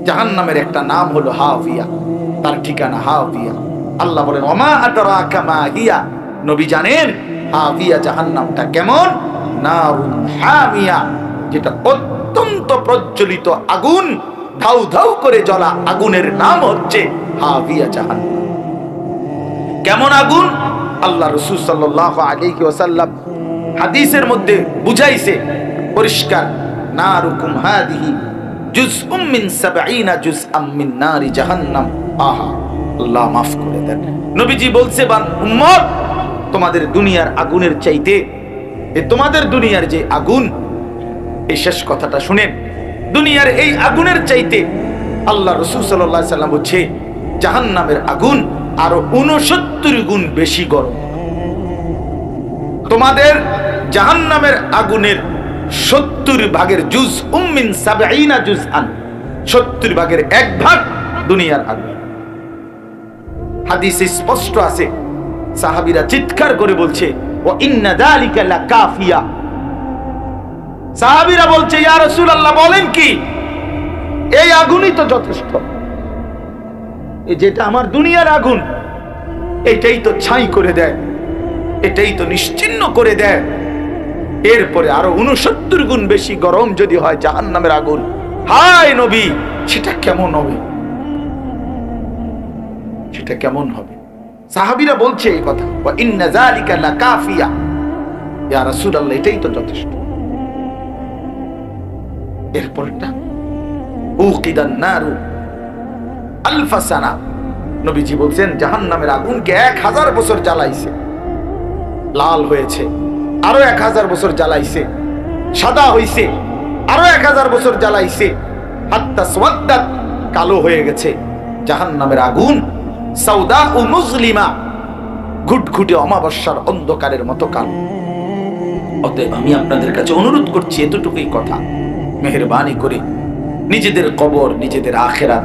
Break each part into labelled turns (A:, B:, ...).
A: জাহান্নামের একটা নাম হলো হাভিয়া, তার ঠিকানা হাভিয়া। আল্লাহ বলেন ওমা আদরাকা মা হিয়া, নবী জানেন হাভিয়া জাহান্নামটা কেমন? নারুন হামিয়া, যেটা অত্যন্ত প্রজ্বলিত আগুন, ধাউ ধাউ করে জ্বলা আগুনের নাম হচ্ছে হাভিয়া জাহান্নাম। কেমন আগুন? আল্লাহ রাসূল সাল্লাল্লাহু আলাইহি ওয়াসাল্লাম হাদিসের মধ্যে বুঝাইছে পরিষ্কার, নারুকুম হাদিহি জুজউম মিন 70 জুজআম মিন নারি জাহান্নাম। আহা, আল্লাহ মাফ করে দেন। নবীজি বলছে বান উম্মত, তোমাদের দুনিয়ার আগুনের চাইতে, তোমাদের দুনিয়ার যে আগুন, এই শেষ কথাটা শুনেন, দুনিয়ার এই আগুনের চাইতে আল্লাহ রাসূল সাল্লাল্লাহু আলাইহি ওয়াসাল্লাম বলছে জাহান্নামের আগুন আরো 69 গুণ বেশি গরম। তোমাদের জাহান্নামের আগুনের 70 ভাগের জুজউম মিন 70 জুজআন, 70 ভাগের 1 ভাগ দুনিয়ার আগুন। হাদিসে স্পষ্ট আছে, সাহাবীরা চিৎকার করে বলছে ওয়া ইন্না যালিকা লাকাফিয়া। সাহাবীরা বলছে ইয়া রাসূলুল্লাহ, বলেন কি, এই আগুনই তো যথেষ্ট, এই যেটা আমার দুনিয়ার আগুন এটাই তো ছাই করে দেয়, এটাই তো নিশ্চিহ্ন করে দেয়। এরপরে আরো 69 গুণ বেশি গরম যদি হয় জাহান্নামের আগুন, হায় নবী, সেটা কেমন হবে? সেটা কেমন হবে? সাহাবীরা বলছে এই কথা, ওয়া ইন্না যালিকা লাকাফিয়া, ইয়া রাসূলুল্লাহ, এটাই তো যথেষ্ট। এরপরটা উকিদান নারু আলফা সানা, নবীজি বলছেন জাহান্নামের আগুনকে 1000 বছর জ্বালাইছে, লাল হয়েছে, আরো 1000 বছর জ্বালাইছে, সাদা হইছে, আরো 1000 বছর জ্বালাইছে, হাত্তা সওয়াদ্দাত, কালো হয়ে গেছে। জাহান্নামের আগুন সাউদা ও মুজলিমা, ঘুটঘুটে অমাবস্যার অন্ধকারের মতো কালো। অতএব আমি আপনাদের কাছে অনুরোধ করছি এতটুকুই কথা, মেহেরবানি করে নিজেদের কবর, নিজেদের আখিরাত,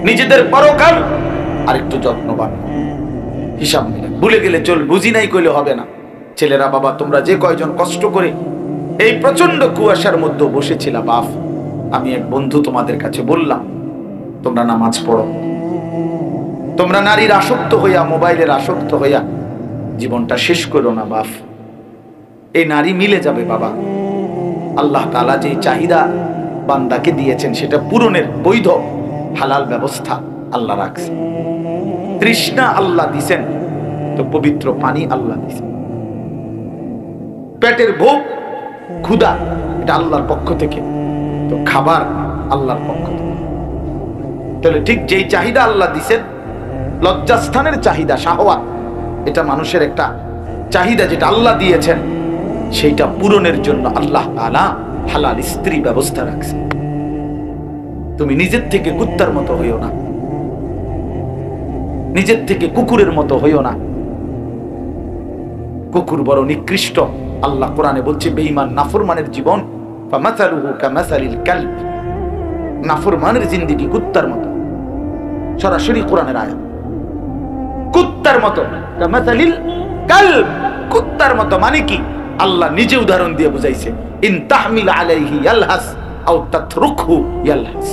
A: নিজেদের পরকাল আরেকটু যত্নবান, হিসাব মিলে। ভুলে গেলে চল, বুঝি নাই কইলে হবে না। ছেলেরা, বাবা, তোমরা যে কয়জন কষ্ট করে এই প্রচন্ড কুয়াশার মধ্যে বসেছিলা, বাপ, আমি এক বন্ধু তোমাদের কাছে বললাম, তোমরা নামাজ পড়ো। তোমরা নারীর আসক্ত হইয়া, মোবাইলের আসক্ত হইয়া জীবনটা শেষ করো না বাপ। এই নারী মিলে যাবে বাবা। আল্লাহ তাআলা যে চাহিদা বান্দাকে দিয়েছেন সেটা পূরণের বৈধ হালাল ব্যবস্থা আল্লাহ রাখছে। তৃষ্ণা আল্লাহ দিছেন, তো পবিত্র পানি আল্লাহ দিছেন। পেটের ভোগ, ক্ষুধা, এটা আল্লাহর পক্ষ থেকে, তো খাবার আল্লাহর পক্ষ থেকে। তাহলে ঠিক যেই চাহিদা আল্লাহ দিছেন, লজ্জাস্থানের চাহিদা, শাহওয়াত, এটা মানুষের একটা চাহিদা যেটা আল্লাহ দিয়েছেন, সেইটা পূরণের জন্য আল্লাহ তাআলা হালাল স্ত্রী ব্যবস্থা রাখছে। তুমি নিজের থেকে কুত্তার মতো হইও না, নিজের থেকে কুকুরের মতো হইও না। কুকুর বড় নিকৃষ্ট। আল্লাহ কোরআনে বলছে বেঈমান নাফরমানের জীবন ফামাসালুহু কামাসালিল কালব, নাফরমানের জিন্দেগি কুত্তার মতো। সরাসরি কোরআনের আয়াত, কুত্তার মতো, কামাসালিল কালব, কুত্তার মতো। মানে কি? আল্লাহ নিজে উদাহরণ দিয়ে বুঝাইছে, ইন তাহমিল আলাইহি ইয়ালহাস আও তাতরুকহু ইয়ালহাস।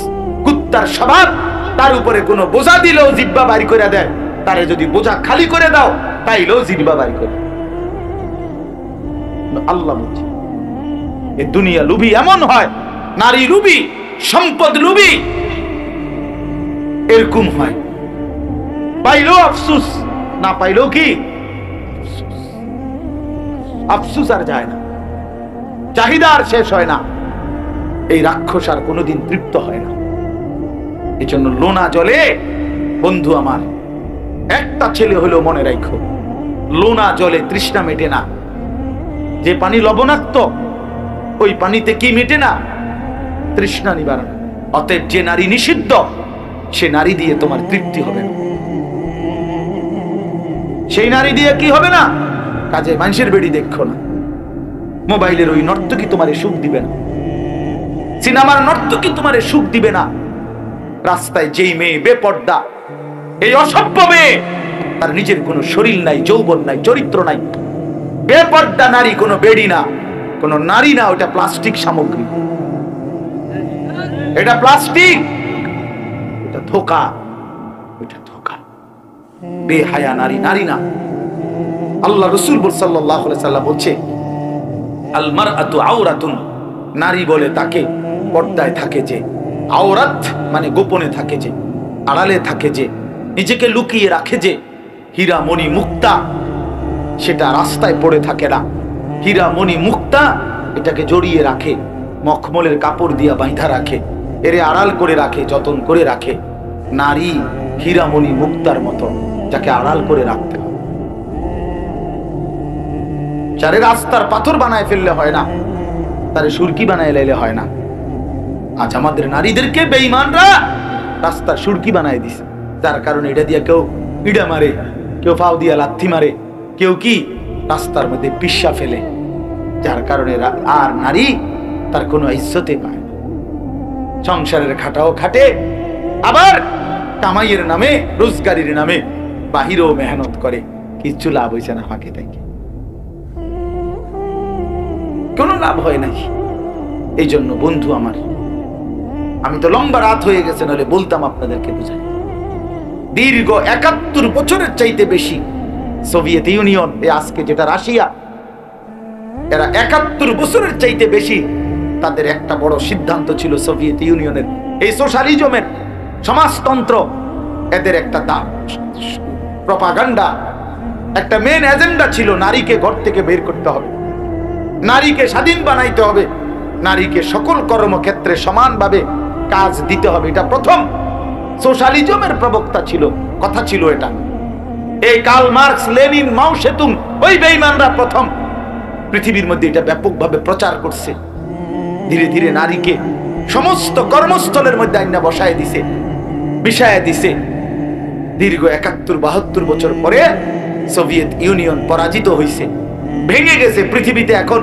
A: কুত্তার স্বভাব, তার উপরে কোনো বোঝা দিলেও জিহ্বা বাড়ি করে দেয়, তারে যদি বোঝা খালি করে দাও তাইলেও জিহ্বা বাড়ি করে। আল্লাহ বলছে এই দুনিয়া লুবি এমন হয়, নারী লুবি, সম্পদ লুবি, এরকম হয়। পাইলেও আফসুস, না পাইলেও কি আফসুস, আর যায় না, চাহিদা আর শেষ হয় না। এই রাক্ষস আর কোনোদিন তৃপ্ত হয় না। এই জন্য লোনা জলে, বন্ধু আমার, একটা ছেলে হলেও মনে রাখো, লোনা জলে তৃষ্ণা মেটে না। যে পানি লবণাক্ত, ওই পানিতে কি মেটে না? তৃষ্ণা নিবারণ। অতএব যে নারী নিষিদ্ধ, সে নারী দিয়ে তোমার তৃপ্তি হবে না। সেই নারী দিয়ে কি হবে না? কাজে মানুষের বেড়ি দেখো না, মোবাইলের ওই নর্তকী তোমার সুখ দিবে না, সিনেমার নর্তকী তোমার সুখ দিবে না। রাস্তায় যেই মেয়ে বেপর্দা, এই অসভ্য মেয়ে, তার নিজের কোনো শরীর নাই, যৌবন নাই, চরিত্র নাই, বেপর্দা নারী কোনো বেড়ি না, কোনো নারী না, ওটা প্লাস্টিক সামগ্রী। এটা প্লাস্টিক, এটা ধোঁকা, এটা ধোঁকা। বেহায়া নারী নারী না। আল্লাহ রাসূল সাল্লাল্লাহু আলাইহি ওয়াসাল্লাম বলছে, আল মারআতু আওরাতুন, নারী বলে তাকে পর্দায় থাকে যে, আওরাত মানে গোপনে থাকে যে, আড়ালে থাকে যে, নিজেকে লুকিয়ে রাখে যে। হীরা মণি মুক্তা সেটা রাস্তায় পড়ে থাকে না, হীরা মণি মুক্তা এটাকে জড়িয়ে রাখে, মখমলের কাপড় দিয়া বাঁধা রাখে, এরে আড়াল করে রাখে, যতন করে রাখে। নারী হীরা মণি মুক্তার মতো, যাকে আড়াল করে রাখতে হবে। যারে রাস্তার পাথর বানায় ফেললে হয় না, তারে সুরকি বানায় লাইলে হয় না। আজ আমাদের নারীদেরকে বেঈমানরা রাস্তার সুরকি বানায় দিছে, যার কারণে এটা দিয়ে কেউ ইড়া মারে, কেউ ফাও দিয়া লাথি মারে, কেউ কি রাস্তার মধ্যে পিস্যা ফেলে, যার কারণে আর নারী তার কোনো ইজ্জতে পায় না। সংসারের খাটাও খাটে, আবার কামাইয়ের নামে, রোজগারির নামে বাহিরেও মেহনত করে, কিচ্ছু লাভ হয়েছে না, ফাঁকে থাকে, কোনো লাভ হয় নাই। এই জন্য বন্ধু আমার, আমি তো লম্বা রাত হয়ে গেছে, নাহলে বলতাম আপনাদেরকে বুঝাই। দীর্ঘ ৭১ বছরের চাইতে বেশি সোভিয়েত ইউনিয়ন, আজকে যেটা রাশিয়া, এরা ৭১ বছরের চাইতে বেশি তাদের একটা বড় সিদ্ধান্ত ছিল সোভিয়েত ইউনিয়নের, এই সোশ্যালিজমের সমাজতন্ত্র, এদের একটা প্রপাগান্ডা, একটা মেন এজেন্ডা ছিল, নারীকে ঘর থেকে বের করতে হবে, নারীকে স্বাধীন বানাইতে হবে, নারীকে সকল কর্মক্ষেত্রে সমানভাবে কাজ দিতে হবে। এটা প্রথম সোশ্যালিজমের প্রবক্তা ছিল, কথা ছিল এটা। এই কার্ল মার্কস, লেনিন, মাও সেতুং, ওই বেঈমানরা প্রথম পৃথিবীর মধ্যে এটা ব্যাপকভাবে প্রচার করছে। ধীরে ধীরে নারীকে সমস্ত কর্মস্থলের মধ্যে আইনা বসায় দিছে, বিষায় দিছে। দীর্ঘ ৭১-৭২ বছর পরে সোভিয়েত ইউনিয়ন পরাজিত হয়েছে, ভেঙে গেছে। পৃথিবীতে এখন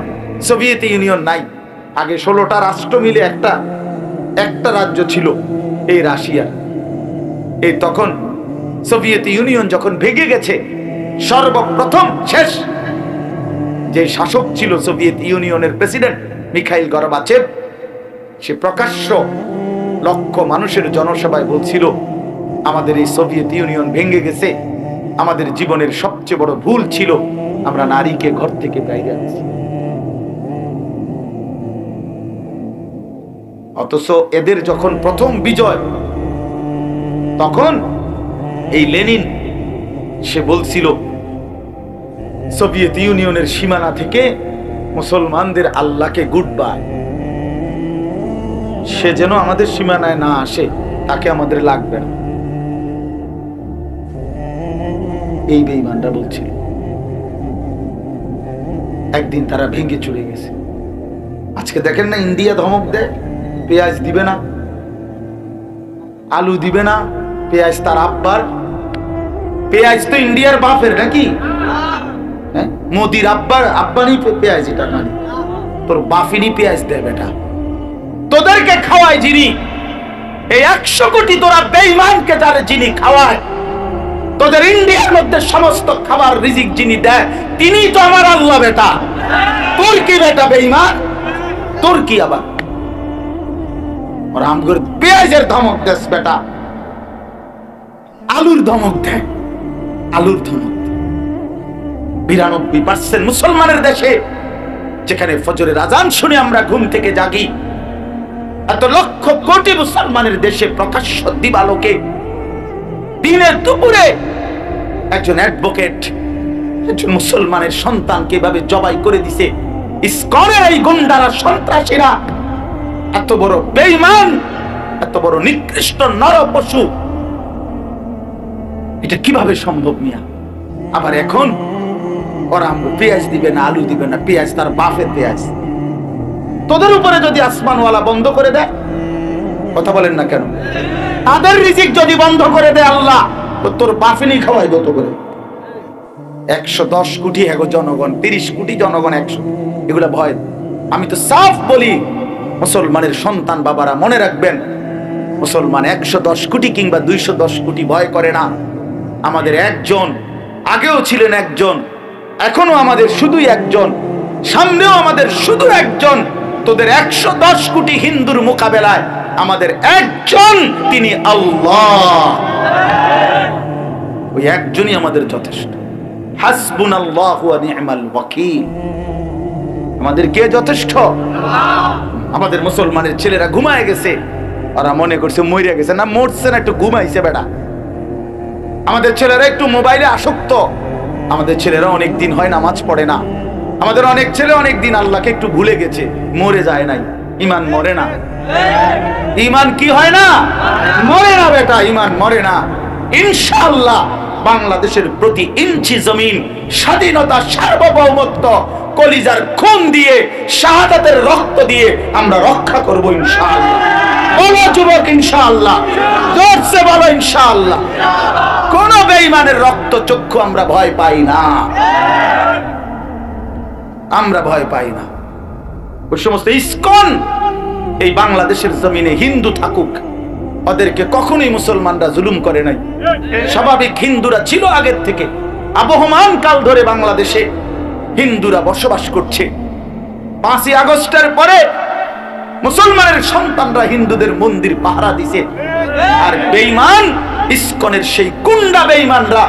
A: সোভিয়েত ইউনিয়ন নাই। আগে 16টা রাষ্ট্র মিলে একটা রাজ্য ছিল, এই রাশিয়া। এই তখন সোভিয়েত ইউনিয়ন যখন ভেঙে গেছে, সর্বপ্রথম শেষ যে শাসক ছিল সোভিয়েত ইউনিয়নের প্রেসিডেন্ট মিখাইল গর্বাচেভ, সে প্রকাশ্য লক্ষ মানুষের জনসভায় বলছিল, আমাদের এই সোভিয়েত ইউনিয়ন ভেঙে গেছে, আমাদের জীবনের সবচেয়ে বড় ভুল ছিল আমরা নারীকে ঘর থেকে বাইরে আনছি। অথচ এদের যখন প্রথম বিজয়, তখন এই লেনিন সে বলছিল সোভিয়েত ইউনিয়নের সীমানা থেকে মুসলমানদের আল্লাহকে গুড বাই, সে যেন আমাদের সীমানায় না আসে, তাকে আমাদের লাগবে না। এই বেঈমানরা বলছিল। একদিন তারা ভেঙে চলে গেছে। আজকে দেখেন না, ইন্ডিয়া ধমক দেয়, পেঁয়াজ দিবে না, আলু দিবে না, পেঁয়াজ তার আব্বার। পেঁয়াজ তো ইন্ডিয়ার বাপের নাকি, মোদির আব্বানি পেঁয়াজ, এটা মানে তোর বাফিনি পেঁয়াজ দেয় বেটা, তোদেরকে খাওয়ায় যিনি, এই 100 কোটি তোরা বেঈমানকে যারা যিনি খাওয়ায়, তোদের ইন্ডিয়ার মধ্যে সমস্ত খাবার রিজিক যিনি দেয়, তিনি তো আমার আল্লাহ বেটা। তোর কি বেটা বেঈমান, তোর কি? আবার ওরা আমগর পেঁয়াজের ধমক দেশ বেটা, আলুর ধমক দেয়, আলুর ধমক। 92% মুসলমানের দেশে, যেখানে ফজরের আজান শুনে আমরা ঘুম থেকে জাগি, এত লক্ষ কোটি মুসলমানের দেশে প্রকাশ্য দিবালোকে দিনের দুপুরে একজন অ্যাডভোকেট একজন মুসলমানের সন্তানকে এভাবে জবাই করে দিছে। ইসকনের এই গুন্ডারা, সন্ত্রাসীরা এত বড় বেঈমান, এত বড় নিকৃষ্ট নরপশু, এটা কিভাবে সম্ভব মিয়া? আবার এখন ওরা পেঁয়াজ দিবে না, আলু দিবে না, পেঁয়াজ তার বাপের পেঁয়াজ। তোদের উপরে যদি আসমানওয়ালা বন্ধ করে দেয়, কথা বলেন না কেন? তাদের রিজিক যদি বন্ধ করে দেয় আল্লাহ, তোর বাফিনি খাওয়াইব তো করে। 110 কোটি এগো জনগণ, 30 কোটি জনগণ, 100, এগুলা ভয়। আমি তো সাফ বলি, মুসলমানের সন্তান বাবারা মনে রাখবেন, মুসলমান 110 কোটি কিংবা 210 কোটি ভয় করে না। আমাদের একজন, আগেও ছিলেন একজন, এখনো আমাদের শুধুই একজন, সামনেও আমাদের শুধু একজন। তোদের 110 কোটি হিন্দুর মোকাবেলায় আমাদের একজন, তিনি আল্লাহ। ওই একজনই আমাদের যথেষ্ট। হাসবুনাল্লাহু ওয়া নি'মাল ওয়াকিল। আমাদের কে যথেষ্ট? আমাদের মুসলমানের ছেলেরা ঘুমায় গেছে, ওরা মনে করছে মরে গেছে। না, মরছে না, একটু ঘুমাইছে বেটা। আমাদের ছেলেরা একটু মোবাইলে আসক্ত। আমাদের ছেলেরা অনেক দিন হয় নামাজ পড়ে না। আমাদের অনেক ছেলে অনেক দিন আল্লাহকে একটু ভুলে গেছে, মরে যায় নাই। ঈমান মরে না। ঈমান কি হয় না? মরে না বেটা, ঈমান মরে না। ইনশাআল্লাহ বাংলাদেশের প্রতি ইঞ্চি জমিন স্বাধীনতা, সার্বভৌমত্ব কলিজার খুন দিয়ে, শাহাদাতের রক্ত দিয়ে আমরা রক্ষা করব ইনশাআল্লাহ। বলো যুবক ইনশাআল্লাহ, জোরসে বলো ইনশাআল্লাহ। কোন বেঈমানের রক্ত চক্ষু আমরা ভয় পাই না, আমরা ভয় পাই না। ওই সমস্ত ইসকন এই বাংলাদেশের জমিনে হিন্দু থাকুক, ওদেরকে কখনোই মুসলমানরা জুলুম করে নাই। স্বাভাবিক হিন্দুরা ছিল আগের থেকে, আবহমান কাল ধরে বাংলাদেশে হিন্দুরা বসবাস করছে। 5ই আগস্টের পরে মুসলমানের সন্তানরা হিন্দুদের মন্দির পাহারা দিছে। আর বেঈমান ইসকনের সেই গুন্ডা বেঈমানরা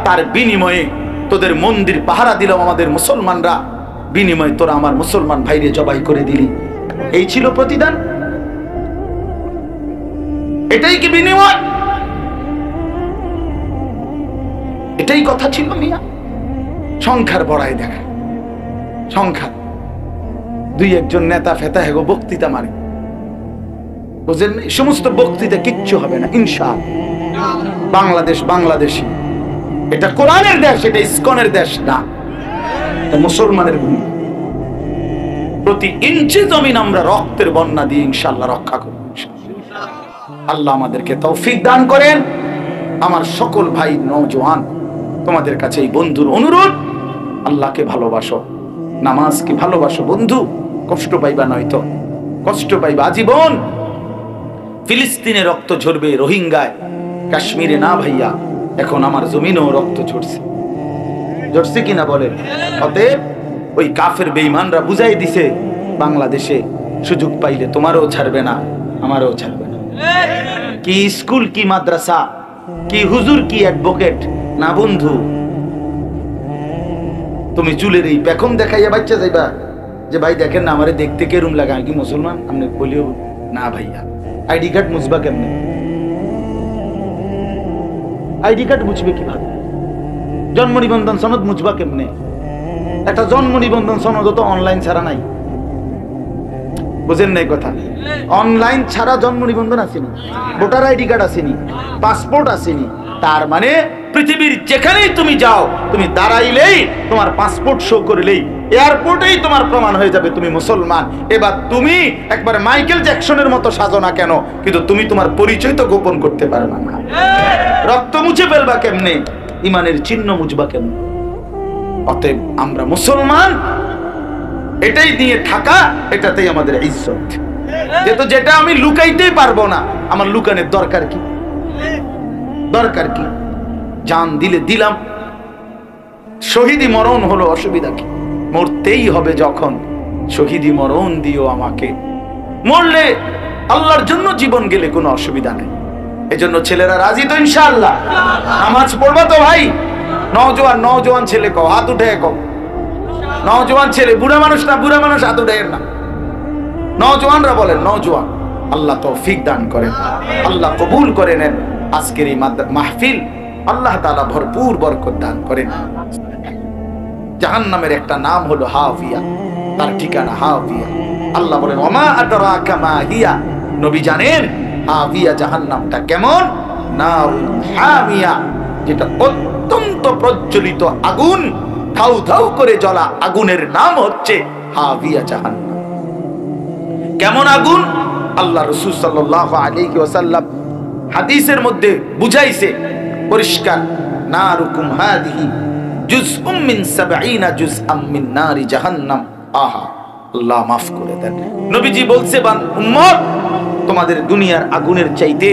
A: তার বিনিময়ে তোদের মন্দির পাহারা দিল আমাদের মুসলমানরা, বিনিময়ে তোরা আমার মুসলমান ভাইরে জবাই করে দিলি। এই ছিল প্রতিদান? এটাই কি বিনিময়? এটাই কথা ছিল মিয়া? সংখ্যার বড়াই দেখা, সংখ্যা। 2-1 নেতা ফেতা হেগো বক্তৃতা মারে, বুঝলেন? এই সমস্ত বক্তৃতা কিচ্ছু হবে না ইনশাআল্লাহ। বাংলাদেশ বাংলাদেশী, এটা কোরআনের দেশ, এটা ইসকনের দেশ না, এটা মুসলমানের ভূমি। প্রতি ইঞ্চি জমিন আমরা রক্তের বন্যা দিয়ে ইনশাআল্লাহ রক্ষা করব। আল্লাহ আমাদেরকে তৌফিক দান করেন। আমার সকল ভাই নওজোয়ান, তোমাদের কাছে এই বন্ধুর অনুরোধ, আল্লাহকে ভালোবাসো, নামাজকে ভালোবাসো বন্ধু। কষ্ট পাইবা নয়তো, কষ্ট পাইবা আজীবন। ফিলিস্তিনে রক্ত ঝরবে, রোহিঙ্গায়, কাশ্মীরে না ভাইয়া, এখন আমার জমিনেও রক্ত ঝরছে। ঝরছে কিনা বলেন? অতএব ওই কাফের বেঈমানরা বুঝাই দিছে, বাংলাদেশে সুযোগ পাইলে তোমারও ছাড়বে না, আমারও ছাড়বে না। কি স্কুল, কি মাদ্রাসা, কি হুজুর, কি অ্যাডভোকেট না বন্ধু। তুমি চুলের এই পেখম দেখাইয়া বাচ্চা যাইবা যে ভাই দেখেন না আমারে দেখতে কেরম লাগে, আমি কি মুসলমান? আপনি বলিও না ভাইয়া। আইডি কার্ড মুছবা কেমনে? আইডি কার্ড মুছবে কিভাবে? জন্ম নিবন্ধন সনদ মুছবা কেমনে? একটা জন্ম নিবন্ধন সনদ তো অনলাইন ছাড়া নাই, বুঝেন নাই কথা? অনলাইন ছাড়া জন্ম নিবন্ধন আসেনি, ভোটার আইডি কার্ড আসেনি, পাসপোর্ট আসেনি। তার মানে পৃথিবীর যেখানেই তুমি যাও, তুমি দাঁড়াইলেই তোমার পাসপোর্ট শো করলেই এয়ারপোর্টেই তোমার প্রমাণ হয়ে যাবে তুমি মুসলমান। এবার তুমি একবার মাইকেল জ্যাকসনের মতো সাজো না কেন, কিন্তু তুমি তোমার পরিচয় তো গোপন করতে পারবে না। রক্ত মুছে ফেলবা কেমনে? ইমানের চিহ্ন মুছবা কেমনে? অতএব আমরা মুসলমান, এটাই দিয়ে থাকা, এটাতেই আমাদের ইজ্জত। যেহেতু যেটা আমি লুকাইতেই পারবো না, আমার লুকানোর দরকার কি? দরকার কি? জান দিলে দিলাম, শহীদি মরণ হলো, অসুবিধা কি? মরতেই হবে যখন, শহীদি মরণ দিও আমাকে। মরলে আল্লাহর জন্য জীবন গেলে কোনো অসুবিধা নেই। এজন্য ছেলেরা রাজি তো ইনশাআল্লাহ? নামাজ পড়বা তো ভাই? নওজোয়ান, নওজোয়ান ছেলে কও, হাত উঠে কও। নওজোয়ান ছেলে, বুড়া মানুষ না, বুড়া মানুষ হাত উঠে না। নওজোয়ানরা বলেন, নওজোয়ান। আল্লাহ তৌফিক দান করেন, আল্লাহ কবুল করে নেন আজকের এই মাহফিল। আল্লাহ তাআলা ভরপুর বরকত দান করেন। জাহান্নামের একটা নাম হলো হাভিয়া, তার ঠিকানা হাভিয়া। আল্লাহ বলেন, ওমা আদরাকা মা হিয়া, নবী জানেন হাভিয়া জাহান্নামটা কেমন? নারুন হামিয়া, যেটা অত্যন্ত প্রজ্বলিত আগুন, ধাউ ধাউ করে জ্বলা আগুনের নাম হচ্ছে হাভিয়া জাহান্নাম। কেমন আগুন? আল্লাহ রাসূল সাল্লাল্লাহু আলাইহি ওয়াসাল্লাম হাদিসের মধ্যে বুঝাইছে পরিষ্কার, নারুকুম হাদিহি জুজউম মিন 70 জুজআম মিন নারি জাহান্নাম। আহা, আল্লাহ মাফ করে দেন। নবীজি বলছে, বান উম্মত, তোমাদের দুনিয়ার আগুনের চাইতে,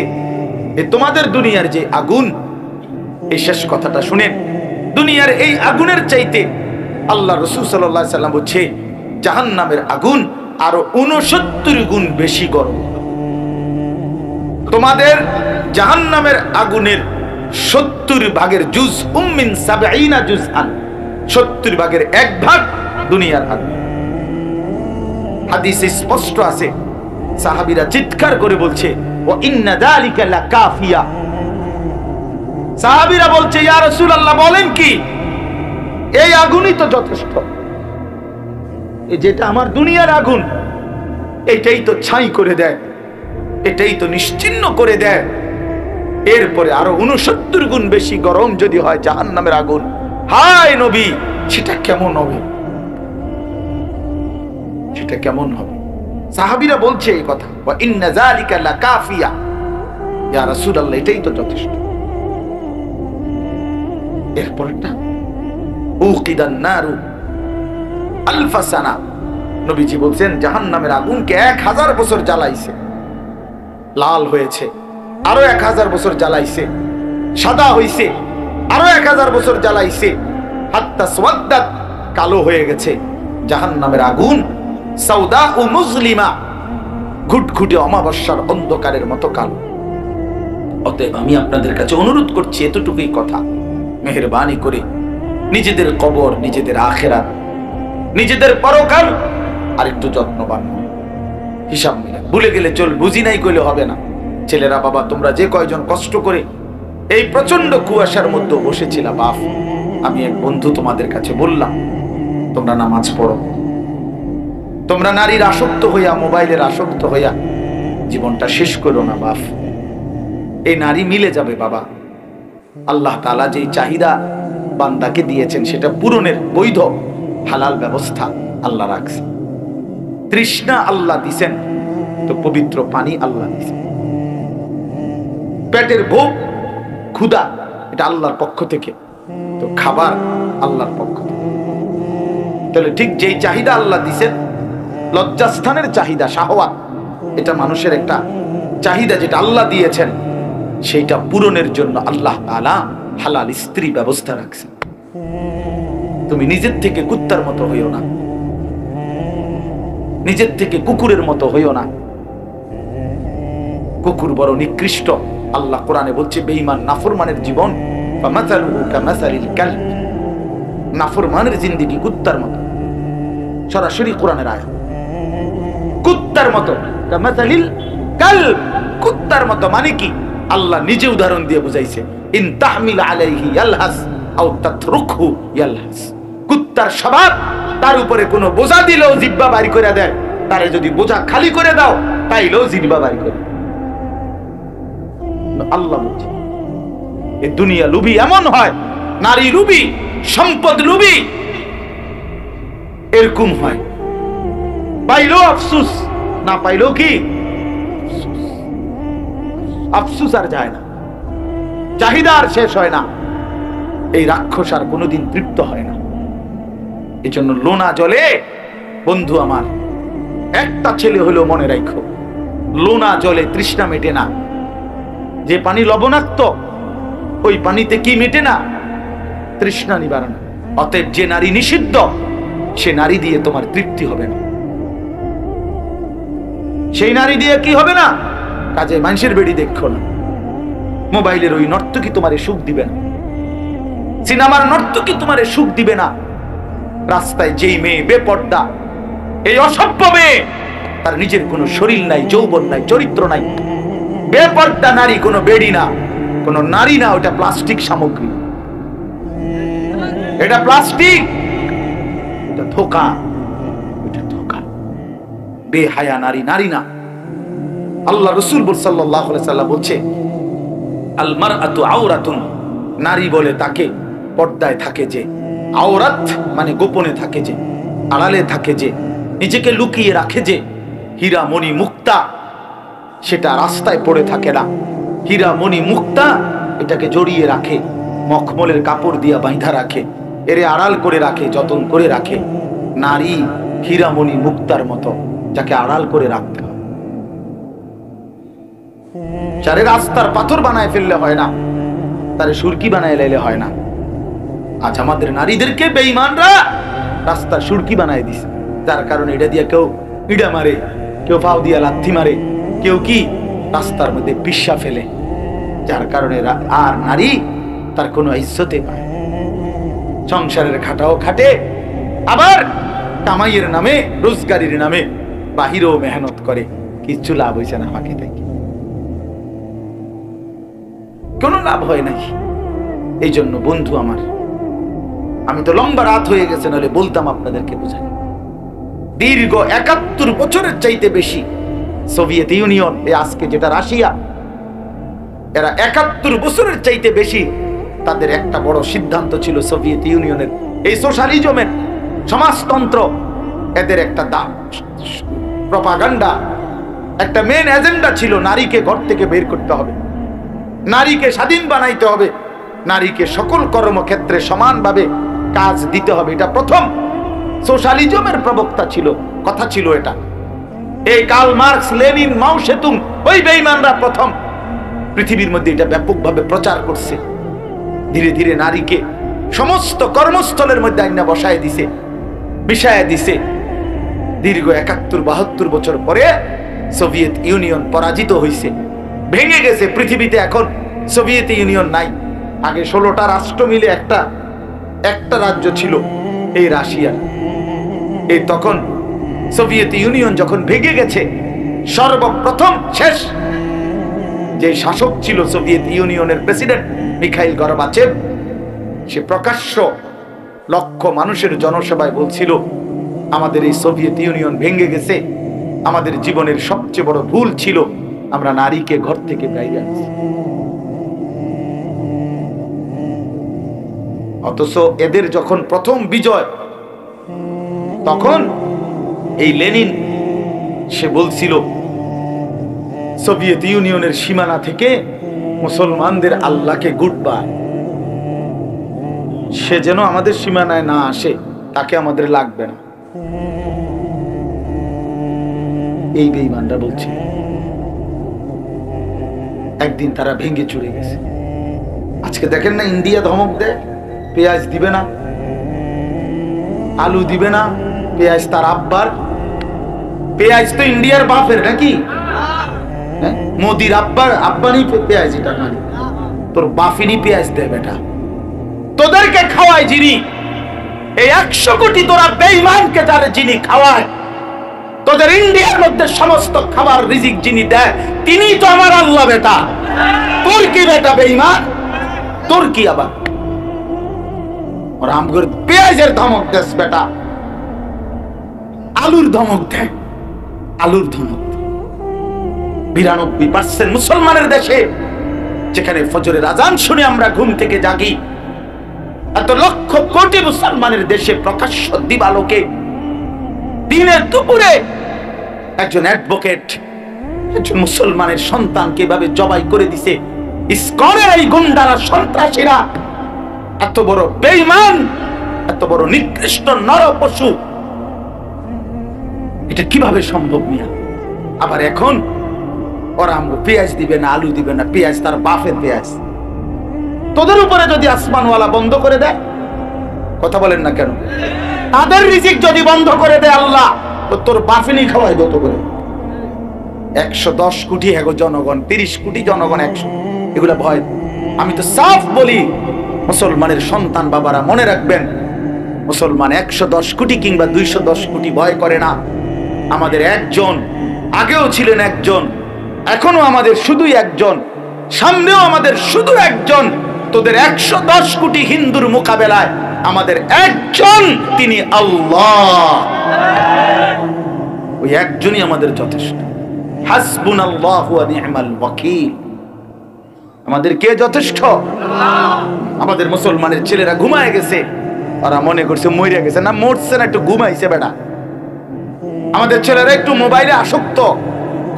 A: তোমাদের দুনিয়ার যে আগুন, এই শেষ কথাটা শুনেন, দুনিয়ার এই আগুনের চাইতে আল্লাহ রাসূল সাল্লাল্লাহু আলাইহি ওয়াসাল্লাম বলছে জাহান্নামের আগুন আরো 69 গুণ বেশি গরম। তোমাদের জাহান্নামের আগুনের 70 ভাগের জুজ মিন 70 জুজআন, 70 ভাগের 1 ভাগ দুনিয়ার আগুন। হাদিসে স্পষ্ট আছে, সাহাবীরা চিৎকার করে বলছে ওয়া ইন্না যালিকা লাকাফিয়া। সাহাবীরা বলছে ইয়া রাসূলুল্লাহ বলেন কি, এই আগুনই তো যথেষ্ট, এই যেটা আমার দুনিয়ার আগুন এটাই তো ছাই করে দেয়, এটাই তো নিশ্চিহ্ন করে দেয়। এরপরে আরো 69 গুণ বেশি গরম যদি হয় জাহান্নামের আগুন, হায় নবী সেটা কেমন হবে, সেটা কেমন হবে? সাহাবীরা বলছে এই কথা, ওয়া ইন্না যালিকা লাকাফিয়া, ইয়া রাসূলুল্লাহ এটাই তো যথেষ্ট। এরপরটা উকিদান নারু আলফা সানা, নবীজি বলছেন জাহান্নামের আগুনকে 1000 বছর জ্বালাইছে, লাল হয়েছে, আরো 1000 বছর জ্বালাইছে, সাদা হইছে, আরো 1000 বছর জ্বালাইছে, হাত্তা সওয়াদ্দাত, কালো হয়ে গেছে জাহান্নামের আগুন, সাউদা ও মুজলিমা, ঘুটঘুটে অমাবস্যার অন্ধকারের মতো কালো। অতএব আমি আপনাদের কাছে অনুরোধ করছি এতটুকুই কথা, মেহেরবানি করে নিজেদের কবর, নিজেদের আখিরাত, নিজেদের পরকাল আর একটু যত্নবান হন। হিসাব মিলে ভুলে গেলে চল, বুঝি নাই কইলে হবে না। ছেলেরা বাবা তোমরা যে কয়জন কষ্ট করে এই প্রচন্ড কুয়াশার মধ্যে বসেছিলা, বাপ আমি এক বন্ধু তোমাদের কাছে বললাম তোমরা নামাজ পড়ো, তোমরা নারীর আসক্ত হইয়া, মোবাইলের আসক্ত হইয়া জীবনটা শেষ করো না বাপ। এই নারী মিলে যাবে বাবা। আল্লাহ তাআলা যেই চাহিদা বান্দাকে দিয়েছেন সেটা পূরণের বৈধ হালাল ব্যবস্থা আল্লাহ রাখছে। তৃষ্ণা আল্লাহ দিছেন তো পবিত্র পানি আল্লাহ দিছেন। পেটের ভোগ ক্ষুধা এটা আল্লাহর পক্ষ থেকে, তো খাবার আল্লাহর পক্ষ থেকে। তাহলে ঠিক যেই চাহিদা আল্লাহ দিছেন, লজ্জাস্থানের চাহিদা, শাহওয়াত, এটা মানুষের একটা চাহিদা যেটা আল্লাহ দিয়েছেন, সেইটা পূরণের জন্য আল্লাহ তাআলা হালাল স্ত্রী ব্যবস্থা রাখছেন। তুমি নিজের থেকে কুত্তার মতো হইও না, নিজের থেকে কুকুরের মতো হইও না। কুকুর বড় নিকৃষ্ট। আল্লাহ কোরআনে বলছে বেঈমান নাফরমানের জীবন ফামাসালুহু কামাসালিল কালব, নাফরমানের জিন্দেগি কুত্তার মতো। সরাসরি কোরআনের আয়াত, কুত্তার মতো, কামাসালিল কালব, কুত্তার মতো মানে কি? আল্লাহ নিজে উদাহরণ দিয়ে বুঝাইছে, ইন তাহমিল আলাইহি ইয়ালহাস আও তাতরুকহু ইয়ালহাস। কুত্তার স্বভাব, তার উপরে কোনো বোঝা দিলেও জিহ্বা বাড়ি করে দেয়, তারে যদি বোঝা খালি করে দাও তাইলেও জিহ্বা বাড়ি করে। আল্লাহ বলছে এই দুনিয়া লুবি এমন হয়, নারী লুবি, সম্পদ লুবি, এরকম হয়। পাইলো আফসুস, না পাইলো কি আফসুস আর যায় না, চাহিদা আর শেষ হয় না। এই রাক্ষস আর কোনোদিন তৃপ্ত হয় না। এই জন্য লোনা জলে, বন্ধু আমার একটা ছেলে হলেও মনে রাখো, লোনা জলে তৃষ্ণা মেটে না। যে পানি লবণাক্ত, ওই পানিতে কি মেটে না? তৃষ্ণা নিবারণ। অতএব যে নারী নিষিদ্ধ, সে নারী দিয়ে তোমার তৃপ্তি হবে না। সেই নারী দিয়ে কি হবে না? কাজে মানুষের বেড়ি দেখো না, মোবাইলের ওই নর্তকী তোমারে সুখ দিবে না, সিনেমার নর্তকী তোমারে সুখ দিবে না। রাস্তায় যেই মেয়ে বেপর্দা, এই অসভ্য মেয়ে, তার নিজের কোনো শরীর নাই, যৌবন নাই, চরিত্র নাই, বেপর্দা নারী কোনো বেড়ি না, কোনো নারী না, ওটা প্লাস্টিক সামগ্রী, এটা প্লাস্টিক, এটা ধোঁকা, এটা ধোঁকা। বেহায়া নারী নারী না। আল্লাহ রাসূল সাল্লাল্লাহু আলাইহি ওয়াসাল্লাম বলছে আল মারআতু আওরাতুন, নারী বলে তাকে পর্দায় থাকে যে, আওরাত মানে গোপনে থাকে যে, আড়ালে থাকে যে, নিজেকে লুকিয়ে রাখে যে। হীরা মণি মুক্তা সেটা রাস্তায় পড়ে থাকে না, হীরা মণি মুক্তা এটাকে জড়িয়ে রাখে, মখমলের কাপড় দিয়া বাঁধা রাখে, এরে আড়াল করে রাখে, যতন করে রাখে। নারী হীরামণি মুক্তার মতো, যাকে আড়াল করে রাখতে হয়। চারে রাস্তার পাথর বানায় ফেললে হয় না, তারে সুরকি বানায় লাইলে হয় না। আজ আমাদের নারীদেরকে বেঈমানরা রাস্তার সুরকি বানায় দিছে, যার কারণে এটা দিয়ে কেউ ইড়া মারে, কেউ ফাও দিয়া লাথি মারে, কেউ কি রাস্তার মধ্যে পিস্যা ফেলে, যার কারণে আর নারী তার কোনো ইজ্জতে পায়। সংসারের খাটাও খাটে, আবার কামাইয়ের নামে, রোজগারির নামে বাহিরেও মেহনত করে, কিচ্ছু লাভ হয়েছে না, বাকি থেকে কোনো লাভ হয় নাই। এই জন্য বন্ধু আমার, আমি তো লম্বা রাত হয়ে গেছে, নাহলে বলতাম আপনাদেরকে বোঝাই। দীর্ঘ ৭১ বছরের চাইতে বেশি সোভিয়েত ইউনিয়ন, আজকে যেটা রাশিয়া, এরা ৭১ বছরের চাইতে বেশি তাদের একটা বড় সিদ্ধান্ত ছিল সোভিয়েত ইউনিয়নের এই সোশ্যালিজমের সমাজতন্ত্র, এদের একটা প্রপাগান্ডা, একটা মেন এজেন্ডা ছিল নারীকে ঘর থেকে বের করতে হবে, নারীকে স্বাধীন বানাইতে হবে, নারীকে সকল কর্মক্ষেত্রে সমানভাবে কাজ দিতে হবে। এটা প্রথম সোশ্যালিজমের প্রবক্তা ছিল, কথা ছিল এটা। এই কার্ল মার্কস, লেনিন, মাও সেতুং, ওই বেঈমানরা প্রথম পৃথিবীর মধ্যে এটা ব্যাপকভাবে প্রচার করছে। ধীরে ধীরে নারীকে সমস্ত কর্মস্থলের মধ্যে আইনা বসায় দিছে, মিশায় দিছে। দীর্ঘ ৭১-৭২ বছর পরে সোভিয়েত ইউনিয়ন পরাজিত হয়েছে, ভেঙে গেছে। পৃথিবীতে এখন সোভিয়েত ইউনিয়ন নাই। আগে 16টা রাষ্ট্র মিলে একটা রাজ্য ছিল, এই রাশিয়ার। এই তখন সোভিয়েত ইউনিয়ন যখন ভেঙে গেছে, সর্বপ্রথম শেষ যে শাসক ছিল সোভিয়েত ইউনিয়নের প্রেসিডেন্ট মিখাইল গর্বাচেভ, সে প্রকাশ্য লক্ষ মানুষের জনসভায় বলছিল, আমাদের এই সোভিয়েত ইউনিয়ন ভেঙে গেছে, আমাদের জীবনের সবচেয়ে বড় ভুল ছিল আমরা নারীকে ঘর থেকে বাইরে আনছি। অথচ এদের যখন প্রথম বিজয়, তখন এই লেনিন সে বলছিল সোভিয়েত ইউনিয়নের সীমানা থেকে মুসলমানদের আল্লাহকে গুড বাই, সে যেন আমাদের সীমানায় না আসে, তাকে আমাদের লাগবে না। এই বেঈমানরা বলছে। একদিন তারা ভেঙে চুরে গেছে। আজকে দেখেন না, ইন্ডিয়া ধমক দেয়, পেঁয়াজ দিবে না, আলু দিবে না, পেঁয়াজ তার আব্বার। পেঁয়াজ তো ইন্ডিয়ার বাপের নাকি? মোদির আব্বানি পেঁয়াজ, এটা মানে তোর বাফিনি পেঁয়াজ দেয় বেটা, তোদেরকে খাওয়ায় যিনি, এই 100 কোটি তোরা বেঈমানকে যারা যিনি খাওয়ায়, তোদের ইন্ডিয়ার মধ্যে সমস্ত খাবার রিজিক যিনি দেয়, তিনি তো আমার আল্লাহ বেটা। তোর কি বেটা বেঈমান? তোর কি আবার? ওরা আমগর পেঁয়াজের ধমক দেশ বেটা, আলুর ধমক দেয়, আলুর ধমক। 92% মুসলমানের দেশে, যেখানে ফজরের আজান শুনে আমরা ঘুম থেকে জাগি, এত লক্ষ কোটি মুসলমানের দেশে প্রকাশ্য দিবালোকে দিনের দুপুরে একজন অ্যাডভোকেট একজন মুসলমানের সন্তানকে এভাবে জবাই করে দিছে। ইসকনের এই গুন্ডারা, সন্ত্রাসীরা, এত বড় বেঈমান, এত বড় নিকৃষ্ট নরপশু, এটা কিভাবে সম্ভব মিয়া? আবার এখন ওরা আমগো পেঁয়াজ দিবে না, আলু দিবে না, পেঁয়াজ তার বাপের পেঁয়াজ। তোদের উপরে যদি আসমানওয়ালা বন্ধ করে দেয়, কথা বলেন না কেন? তাদের রিজিক যদি বন্ধ করে দেয় আল্লাহ, তো তোর বাফিনি খাওয়াই দত করে। 110 কোটি হেগো জনগণ, 30 কোটি জনগণ, 100, এগুলা ভয়। আমি তো সাফ বলি, মুসলমানের সন্তান বাবারা মনে রাখবেন, মুসলমান 110 কোটি কিংবা 210 কোটি ভয় করে না। আমাদের একজন, আগেও ছিলেন একজন, এখনো আমাদের শুধুই একজন, সামনেও আমাদের শুধু একজন। তোদের 110 কোটি হিন্দুর মোকাবেলায় আমাদের একজন, তিনি আল্লাহ। ওই একজনই আমাদের যথেষ্ট। হাসবুনাল্লাহু ওয়া নি'মাল ওয়াকিল। আমাদের কে যথেষ্ট? আমাদের মুসলমানের ছেলেরা ঘুমায় গেছে, ওরা মনে করছে মরে গেছে। না, মরছে না, একটু ঘুমাইছে বেটা। আমাদের ছেলেরা একটু মোবাইলে আসক্ত,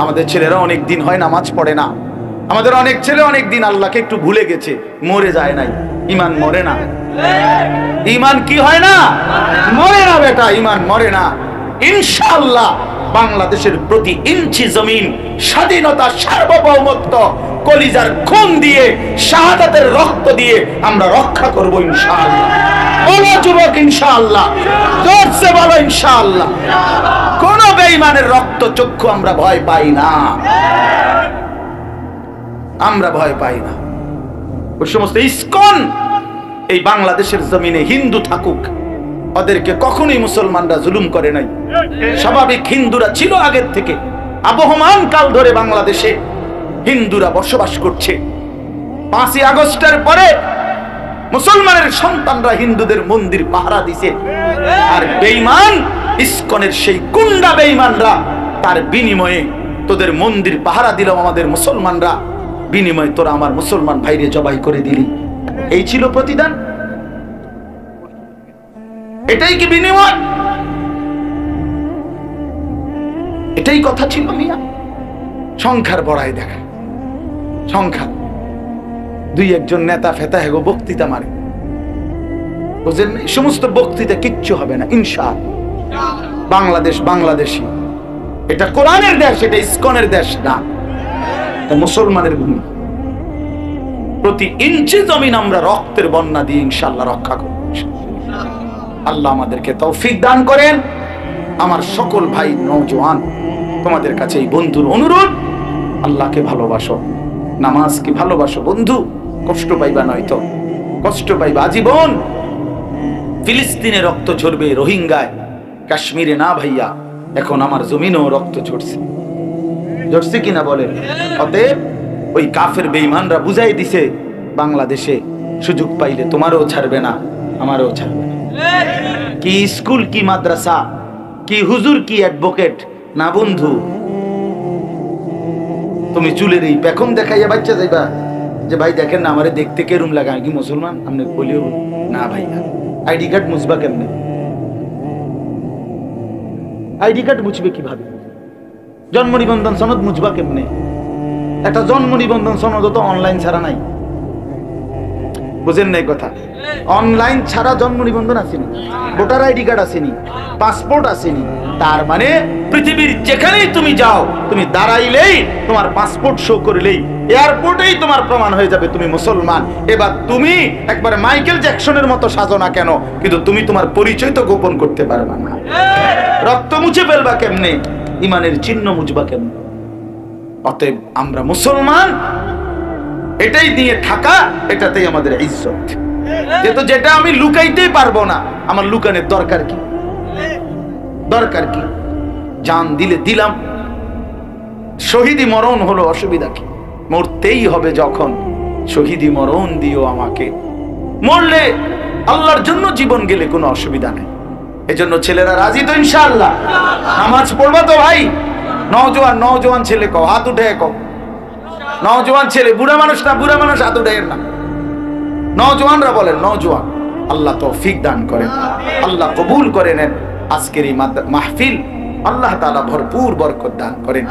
A: আমাদের ছেলেরা অনেক দিন হয় নামাজ পড়ে না, আমাদের অনেক ছেলে অনেক দিন আল্লাহকে একটু ভুলে গেছে, মরে যায় নাই। ঈমান মরে না। ঈমান কি হয় না? মরে না বেটা, ঈমান মরে না। ইনশাআল্লাহ বাংলাদেশের প্রতি ইঞ্চি জমিন স্বাধীনতা, সার্বভৌমত্ব কলিজার খুন দিয়ে, শাহাদাতের রক্ত দিয়ে আমরা রক্ষা করব ইনশাআল্লাহ। বলো যুবক ইনশাআল্লাহ, জোরসে বলো ইনশাআল্লাহ। কোন বেঈমানের রক্ত চক্ষু আমরা ভয় পাই না। আমরা ভয় পাই না। ওই সমস্ত ইসকন এই বাংলাদেশের জমিনে হিন্দু থাকুক, ওদেরকে কখনোই মুসলমানরা জুলুম করে নাই। স্বাভাবিক হিন্দুরা ছিল আগের থেকে, আবহমান কাল ধরে বাংলাদেশে হিন্দুরা বসবাস করছে। 5ই আগস্টের পরে মুসলমানের সন্তানরা হিন্দুদের মন্দির পাহারা দিছে, আর বেঈমান ইসকনের সেই গুন্ডা বেঈমানরা তার বিনিময়ে তোদের মন্দির পাহারা দিল আমাদের মুসলমানরা, বিনিময়ে তোরা আমার মুসলমান ভাইরে জবাই করে দিলি। এই ছিল প্রতিদান? এটাই কি বিনিময়? এটাই কথা ছিল মিয়া? সংখ্যার বড়াই দেখা, সংখ্যা। 2-1 নেতা ফেতা হেগো বক্তৃতা মারে, বুঝলেন? এই সমস্ত বক্তৃতা কিচ্ছু হবে না ইনশাআল্লাহ। বাংলাদেশ বাংলাদেশী, এটা কোরআনের দেশ, এটা ইসকনের দেশ না, এটা মুসলমানের ভূমি। প্রতি ইঞ্চি জমিন আমরা রক্তের বন্যা দিয়ে ইনশাআল্লাহ রক্ষা করব। আল্লাহ আমাদেরকে তৌফিক দান করেন। আমার সকল ভাই নওজোয়ান, তোমাদের কাছে এই বন্ধুর অনুরোধ, আল্লাহকে ভালোবাসো, নামাজকে ভালোবাসো বন্ধু। কষ্ট পাইবা নয়তো, কষ্ট পাইবা আজীবন। ফিলিস্তিনে রক্ত ঝরবে, রোহিঙ্গায়, কাশ্মীরে না ভাইয়া, এখন আমার জমিনেও রক্ত ঝরছে, ঝরছে কিনা বলেন? অতএব ওই কাফের বেঈমানরা বুঝাই দিছে বাংলাদেশে সুযোগ পাইলে তোমারও ছাড়বে না, আমারও ছাড়বে না। কি স্কুল, কি মাদ্রাসা, কি হুজুর, কি অ্যাডভোকেট না বন্ধু। তুমি চুলের এই পেখম দেখাইয়া বাচ্চা যাইবা যে ভাই দেখেন না আমারে দেখতে কেরম লাগে, আমি কি মুসলমান? আপনি বলিও না ভাই, আইডি কার্ড মুছবা কেমনে? আইডি কার্ড মুছবে কিভাবে? জন্ম নিবন্ধন সনদ মুছবা কেমনে? একটা জন্ম নিবন্ধন সনদ তো অনলাইন ছাড়া নাই, বুঝেন নাই কথা? অনলাইন ছাড়া জন্ম নিবন্ধন আসেনি, ভোটার আইডি কার্ড আসেনি, পাসপোর্ট আসেনি। তার মানে পৃথিবীর যেখানেই তুমি যাও, তুমি দাঁড়াইলেই তোমার পাসপোর্ট শো করলেই এয়ারপোর্টেই তোমার প্রমাণ হয়ে যাবে তুমি মুসলমান। এবার তুমি একবার মাইকেল জ্যাকসনের মতো সাজো না কেন, কিন্তু তুমি তোমার পরিচয় তো গোপন করতে পারবা না। রক্ত মুছে ফেলবা কেমনে? ইমানের চিহ্ন মুছবা কেমনে? অতএব আমরা মুসলমান, এটাই দিয়ে থাকা, এটাতেই আমাদের ইজ্জত। যেহেতু যেটা আমি লুকাইতেই পারবো না, আমার লুকানোর দরকার কি? দরকার কি? জান দিলে দিলাম, শহীদি মরণ হলো, অসুবিধা কি? মরতেই হবে যখন, শহীদি মরণ দিও আমাকে। মরলে আল্লাহর জন্য জীবন গেলে কোনো অসুবিধা নেই। এজন্য ছেলেরা রাজি তো ইনশাআল্লাহ? নামাজ পড়বা তো ভাই? নওজোয়ান, নওজোয়ান ছেলে কও, হাত উঠে কও। নওজোয়ান ছেলে, বুড়া মানুষ না, বুড়া মানুষ হাত উঠে না, নওজোয়ানরা বলেন নওজোয়ান। আল্লাহ তৌফিক দান করেন, আল্লাহ কবুল করে নেন। আজকের এই মাহফিল আল্লাহ তাআলা ভরপুর বরকত দান করেন।